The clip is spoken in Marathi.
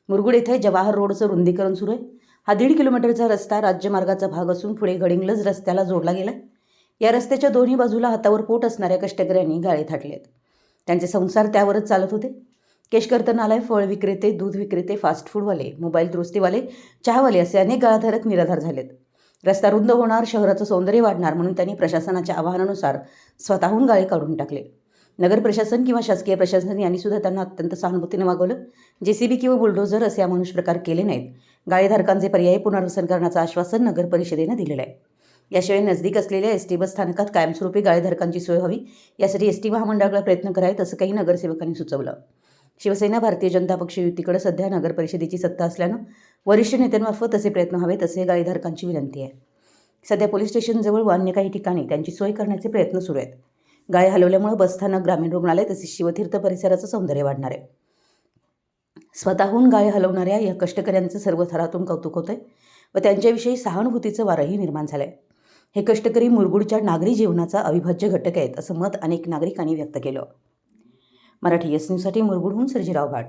मुरगुड येथे जवाहर रोडचं रुंदीकरण सुरू आहे. हा 1.5 किलोमीटरचा रस्ता राज्यमार्गाचा भाग असून पुढे गडिंग्लज रस्त्याला जोडला गेला. या रस्त्याच्या दोन्ही बाजूला हातावर पोट असणाऱ्या कष्टकऱ्यांनी गाळे थाटलेत. त्यांचे संसार त्यावरच चालत होते. केशकर्तनालय, फळ विक्रेते, दूध विक्रेते, फास्ट फूडवाले, मोबाईल दुरुस्तीवाले, चहावाले असे अनेक गाळाधारक निराधार झालेत. रस्ता रुंद होणार, शहराचं सौंदर्य वाढणार म्हणून त्यांनी प्रशासनाच्या आवाहनानुसार स्वतःहून गाळे काढून टाकले. नगर प्रशासन किंवा शासकीय प्रशासन यांनी सुद्धा त्यांना अत्यंत सहानुभूतीने वागवलं. जेसीबी किंवा बुलडोझर असे अमानुष प्रकार केले नाहीत. गाळेधारकांचे पर्यायी पुनर्वसन करण्याचं आश्वासन नगर परिषदेनं दिलेलं आहे. याशिवाय नजदीक असलेल्या एसटी बस स्थानकात कायमस्वरूपी गाळेधारकांची सोय व्हावी यासाठी एसटी महामंडळाकडे प्रयत्न करावेत असं काही नगरसेवकांनी सुचवलं. शिवसेना भारतीय जनता पक्ष युतीकडे सध्या नगर परिषदेची सत्ता असल्यानं वरिष्ठ नेत्यांमार्फत असे प्रयत्न व्हावेत असे गाळेधारकांची विनंती आहे. सध्या पोलीस स्टेशनजवळ व अन्य काही ठिकाणी त्यांची सोय करण्याचे प्रयत्न सुरू आहेत. गाळे हलवल्यामुळे बसस्थानक, ग्रामीण रुग्णालय तसेच शिवतीर्थ परिसराचं सौंदर्य वाढणार आहे. स्वतःहून गाळे हलवणाऱ्या या कष्टकऱ्यांचं सर्व थरातून कौतुक होतंय व त्यांच्याविषयी सहानुभूतीचं वारंही निर्माण झालंय. हे कष्टकरी मुरगुडच्या नागरी जीवनाचा अविभाज्य घटक आहेत असं मत अनेक नागरिकांनी व्यक्त केलं. मराठी एस न्यूजसाठी मुरगुडहून सर्जीराव भाट.